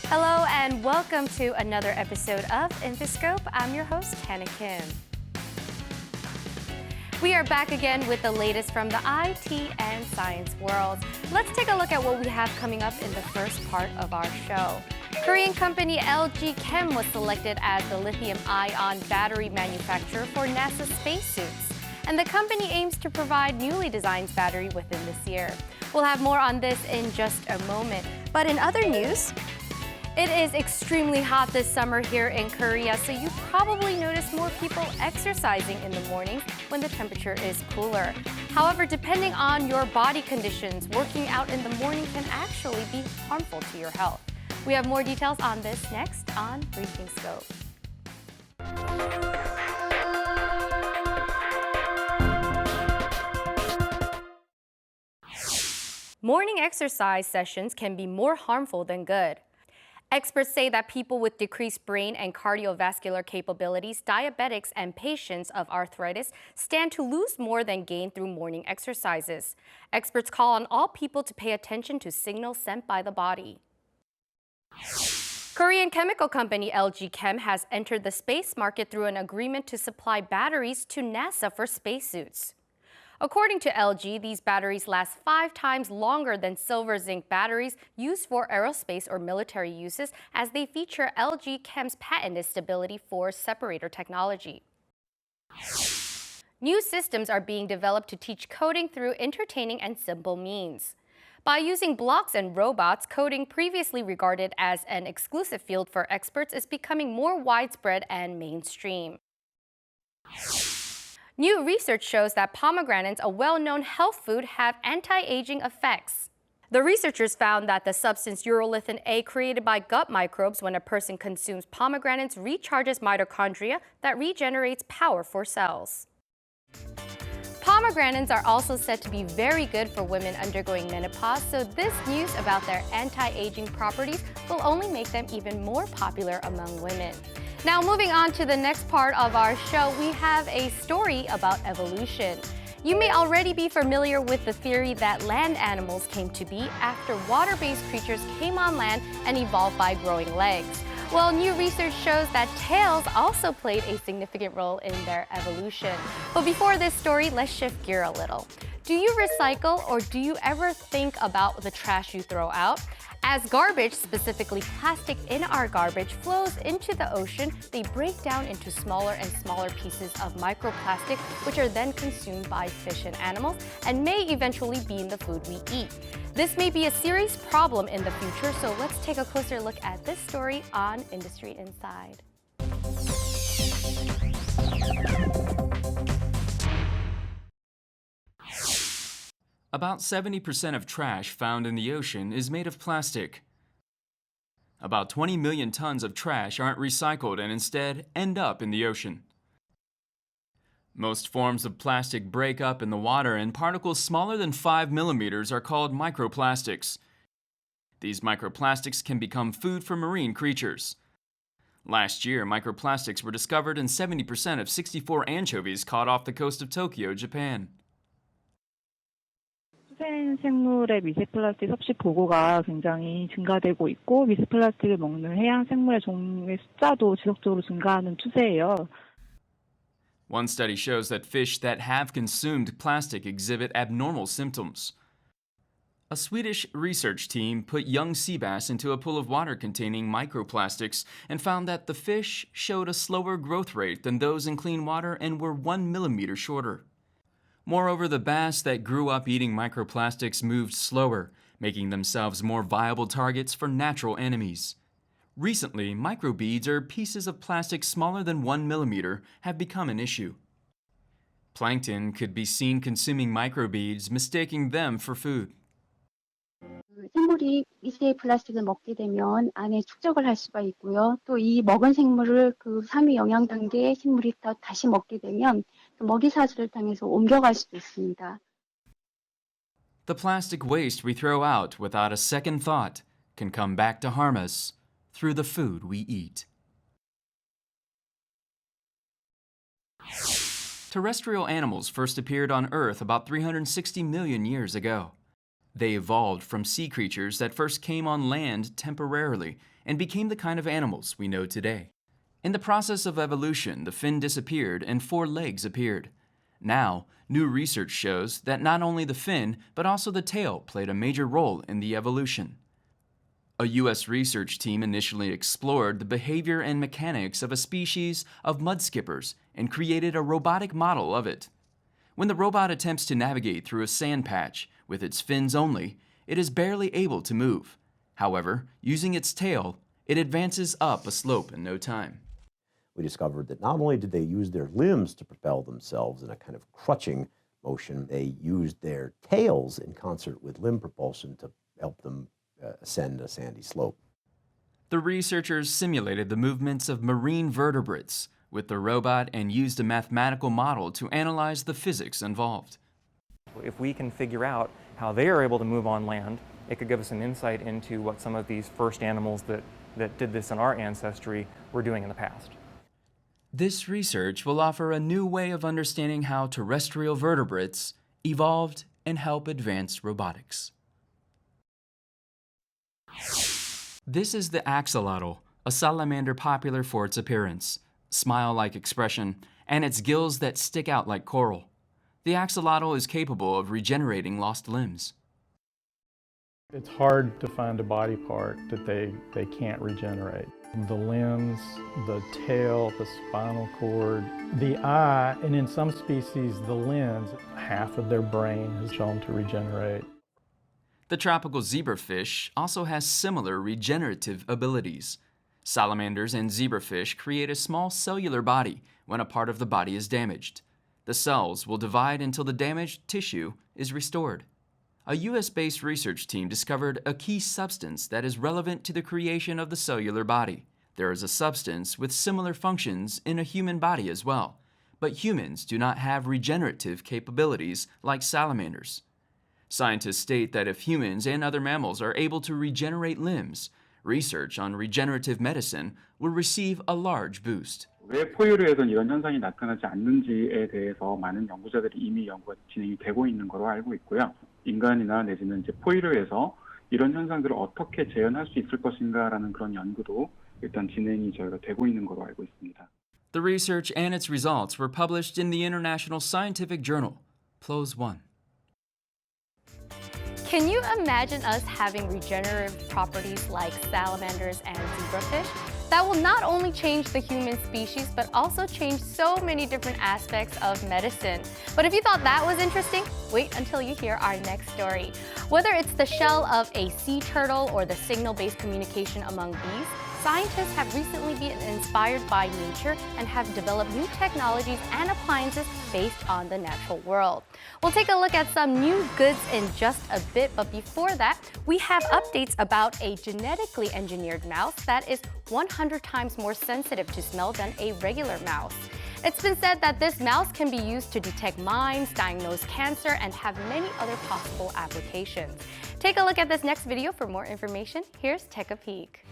Hello and welcome to another episode of InfoScope. I'm your host, Hannah Kim. We are back again with the latest from the IT and science world. Let's take a look at what we have coming up in the first part of our show. Korean company LG Chem was selected as the lithium-ion battery manufacturer for NASA's Spacesuits. And the company aims to provide newly designed battery within this year. We'll have more on this in just a moment. But in other news, it is extremely hot this summer here in Korea, so you probably notice more people exercising in the mornings when the temperature is cooler. However, depending on your body conditions, working out in the morning can actually be harmful to your health. We have more details on this next on Briefing Scope. Morning exercise sessions can be more harmful than good. Experts say that people with decreased brain and cardiovascular capabilities, diabetics, and patients of arthritis stand to lose more than gain through morning exercises. Experts call on all people to pay attention to signals sent by the body. Korean chemical company LG Chem has entered the space market through an agreement to supply batteries to NASA for spacesuits. According to LG, these batteries last 5 times longer than silver zinc batteries used for aerospace or military uses, as they feature LG Chem's patented stability force separator technology. New systems are being developed to teach coding through entertaining and simple means. By using blocks and robots, coding, previously regarded as an exclusive field for experts, is becoming more widespread and mainstream. New research shows that pomegranates, a well-known health food, have anti-aging effects. The researchers found that the substance urolithin A created by gut microbes when a person consumes pomegranates recharges mitochondria that regenerates power for cells. Pomegranates are also said to be very good for women undergoing menopause, so this news about their anti-aging properties will only make them even more popular among women. Now, moving on to the next part of our show, we have a story about evolution. You may already be familiar with the theory that land animals came to be after water-based creatures came on land and evolved by growing legs. Well, new research shows that tails also played a significant role in their evolution. But before this story, let's shift gear a little. Do you recycle, or do you ever think about the trash you throw out? As garbage, specifically plastic in our garbage, flows into the ocean, they break down into smaller and smaller pieces of microplastic, which are then consumed by fish and animals and may eventually be in the food we eat. This may be a serious problem in the future, so let's take a closer look at this story on Industry Inside. About 70% of trash found in the ocean is made of plastic. About 20 million tons of trash aren't recycled and instead end up in the ocean. Most forms of plastic break up in the water, and particles smaller than 5 millimeters are called microplastics. These microplastics can become food for marine creatures. Last year, microplastics were discovered in 70% of 64 anchovies caught off the coast of Tokyo, Japan. 수생생물의 미세플라스틱 섭취 보고가 굉장히 증가되고 있고, 미세플라스틱을 먹는 해양 생물의 종의 숫자도 지속적으로 증가하는 추세예요. One study shows that fish that have consumed plastic exhibit abnormal symptoms. A Swedish research team put young sea bass into a pool of water containing microplastics and found that the fish showed a slower growth rate than those in clean water and were 1 millimeter shorter. Moreover, the bass that grew up eating microplastics moved slower, making themselves more viable targets for natural enemies. Recently, microbeads, or pieces of plastic smaller than 1 millimeter, have become an issue. Plankton could be seen consuming microbeads, mistaking them for food. 생물이 미세 플라스틱을 먹게 되면 안에 축적을 할 수가 있고요. 또 이 먹은 생물을 그 상위 영양 단계의 생물이 다시 먹게 되면 그 먹이 사슬을 통해서 옮겨갈 수도 있습니다. The plastic waste we throw out without a second thought can come back to harm us through the food we eat. Terrestrial animals first appeared on Earth about 360 million years ago. They evolved from sea creatures that first came on land temporarily and became the kind of animals we know today. In the process of evolution, the fin disappeared and 4 legs appeared. Now, new research shows that not only the fin, but also the tail played a major role in the evolution. A U.S. research team initially explored the behavior and mechanics of a species of mudskippers and created a robotic model of it. When the robot attempts to navigate through a sand patch with its fins only, it is barely able to move. However, using its tail, it advances up a slope in no time. We discovered that not only did they use their limbs to propel themselves in a kind of crutching motion, they used their tails in concert with limb propulsion to help them ascend a sandy slope. The researchers simulated the movements of marine vertebrates with the robot and used a mathematical model to analyze the physics involved. If we can figure out how they are able to move on land, it could give us an insight into what some of these first animals that did this in our ancestry were doing in the past. This research will offer a new way of understanding how terrestrial vertebrates evolved and help advance robotics. This is the axolotl, a salamander popular for its appearance, smile-like expression, and its gills that stick out like coral. The axolotl is capable of regenerating lost limbs. It's hard to find a body part that they can't regenerate. The limbs, the tail, the spinal cord, the eye, and in some species, the lens, half of their brain is shown to regenerate. The tropical zebrafish also has similar regenerative abilities. Salamanders and zebrafish create a small cellular body when a part of the body is damaged. The cells will divide until the damaged tissue is restored. A US-based research team discovered a key substance that is relevant to the creation of the cellular body. There is a substance with similar functions in a human body as well, but humans do not have regenerative capabilities like salamanders. Scientists state that if humans and other mammals are able to regenerate limbs, research on regenerative medicine will receive a large boost. 왜 포유류에서는 이런 현상이 나타나지 않는지에 대해서 많은 연구자들이 이미 연구가 진행이 되고 있는 것으로 알고 있고요. 인간이나 내지는 이제 포유류에서 이런 현상들을 어떻게 재현할 수 있을 것인가라는 그런 연구도 일단 진행이 저희가 되고 있는 것으로 알고 있습니다. The research and its results were published in the International Scientific Journal, PLOS One. Can you imagine us having regenerative properties like salamanders and zebrafish? That will not only change the human species, but also change so many different aspects of medicine. But if you thought that was interesting, wait until you hear our next story. Whether it's the shell of a sea turtle or the signal-based communication among bees, scientists have recently been inspired by nature and have developed new technologies and appliances based on the natural world. We'll take a look at some new goods in just a bit, but before that, we have updates about a genetically engineered mouse that is 100 times more sensitive to smell than a regular mouse. It's been said that this mouse can be used to detect mines, diagnose cancer, and have many other possible applications. Take a look at this next video for more information. Here's Take a Peek.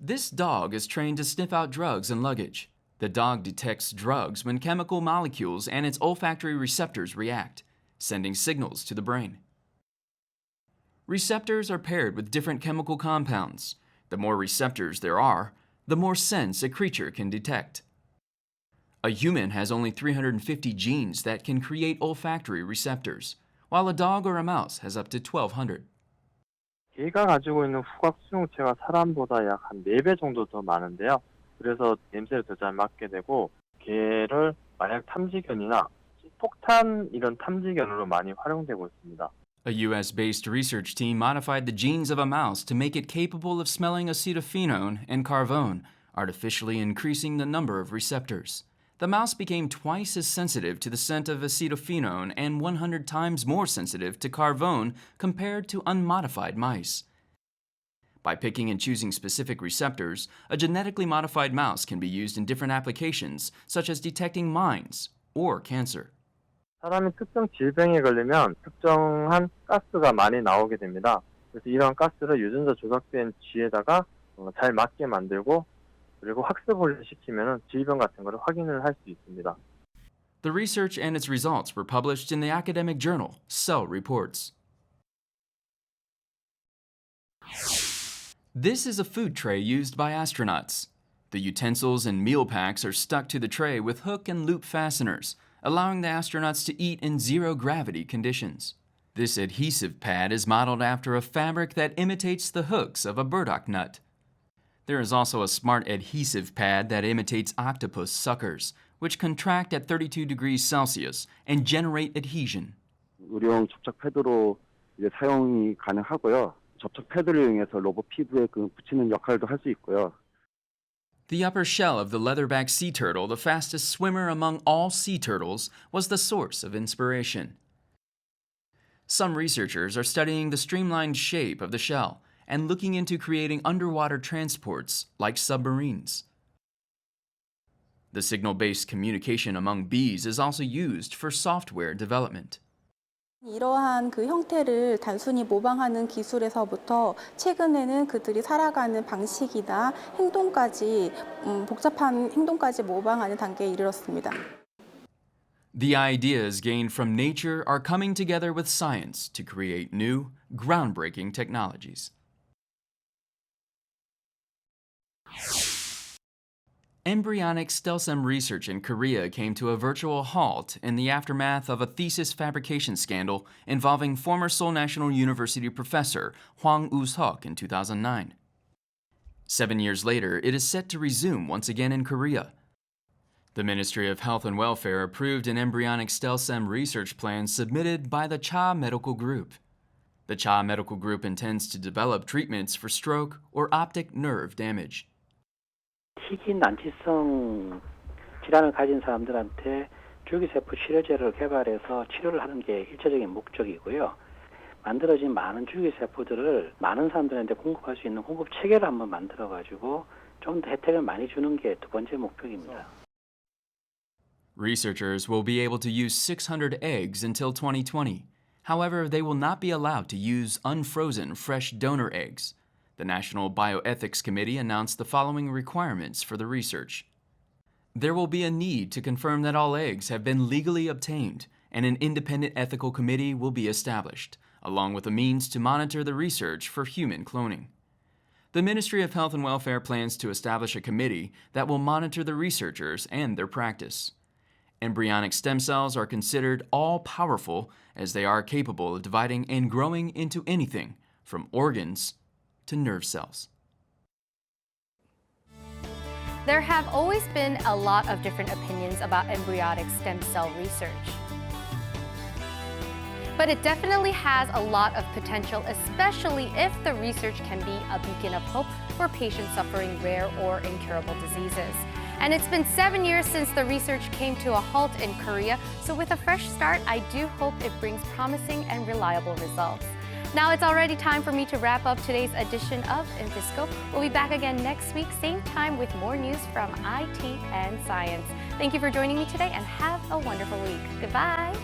This dog is trained to sniff out drugs in luggage. The dog detects drugs when chemical molecules and its olfactory receptors react, sending signals to the brain. Receptors are paired with different chemical compounds. The more receptors there are, the more scents a creature can detect. A human has only 350 genes that can create olfactory receptors, while a dog or a mouse has up to 1,200. 개가 가지고 있는 후각 수용체가 사람보다 약 한 4배 정도 더 많은데요. 그래서 냄새를 더 잘 맡게 되고 개를 마약 탐지견이나 폭탄 이런 탐지견으로 많이 활용되고 있습니다. A US-based research team modified the genes of a mouse to make it capable of smelling acetophenone and carvone, artificially increasing the number of receptors. The mouse became twice as sensitive to the scent of acetophenone and 100 times more sensitive to carvone compared to unmodified mice. By picking and choosing specific receptors, a genetically modified mouse can be used in different applications, such as detecting mines or cancer. 사람이 특정 질병에 걸리면 특정한 가스가 많이 나오게 됩니다. 그래서 이런 가스를 유전자 조작된 쥐에다가 잘 맞게 만들고 그리고 학습을 시키면 질병 같은 거를 확인을 할 수 있습니다. The research and its results were published in the academic journal Cell Reports. This is a food tray used by astronauts. The utensils and meal packs are stuck to the tray with hook and loop fasteners, allowing the astronauts to eat in zero-gravity conditions. This adhesive pad is modeled after a fabric that imitates the hooks of a burdock nut. There is also a smart adhesive pad that imitates octopus suckers, which contract at 32 degrees Celsius and generate adhesion. 의료용 접착 패드로 이제 사용이 가능하고요. 접착 패드를 이용해서 로봇 피부에 붙이는 역할도 할 수 있고요. The upper shell of the leatherback sea turtle, the fastest swimmer among all sea turtles, was the source of inspiration. Some researchers are studying the streamlined shape of the shell and looking into creating underwater transports like submarines. The signal-based communication among bees is also used for software development. 이러한 그 형태를 단순히 모방하는 기술에서부터 최근에는 그들이 살아가는 방식이나 행동까지 복잡한 행동까지 모방하는 단계에 이르렀습니다. The ideas gained from nature are coming together with science to create new, groundbreaking technologies. Embryonic stem cell research in Korea came to a virtual halt in the aftermath of a thesis fabrication scandal involving former Seoul National University professor Hwang Woo-seok in 2009. 7 years later, it is set to resume once again in Korea. The Ministry of Health and Welfare approved an embryonic stem cell research plan submitted by the Cha Medical Group. The Cha Medical Group intends to develop treatments for stroke or optic nerve damage. 희귀 난치성 질환을 가진 사람들한테 줄기세포 치료제를 개발해서 치료를 하는 게 일차적인 목적이고요. 만들어진 많은 줄기세포들을 많은 사람들한테 공급할 수 있는 공급 체계를 한번 만들어가지고 좀 더 혜택을 많이 주는 게 두 번째 목표입니다. Researchers will be able to use 600 eggs until 2020. However, they will not be allowed to use unfrozen fresh donor eggs. The National Bioethics Committee announced the following requirements for the research. There will be a need to confirm that all eggs have been legally obtained, and an independent ethical committee will be established, along with a means to monitor the research for human cloning. The Ministry of Health and Welfare plans to establish a committee that will monitor the researchers and their practice. Embryonic stem cells are considered all-powerful as they are capable of dividing and growing into anything from organs to nerve cells. There have always been a lot of different opinions about embryonic stem cell research. But it definitely has a lot of potential, especially if the research can be a beacon of hope for patients suffering rare or incurable diseases. And it's been 7 years since the research came to a halt in Korea, so with a fresh start, I do hope it brings promising and reliable results. Now it's already time for me to wrap up today's edition of InfoScope. We'll be back again next week, same time, with more news from IT and science. Thank you for joining me today and have a wonderful week. Goodbye.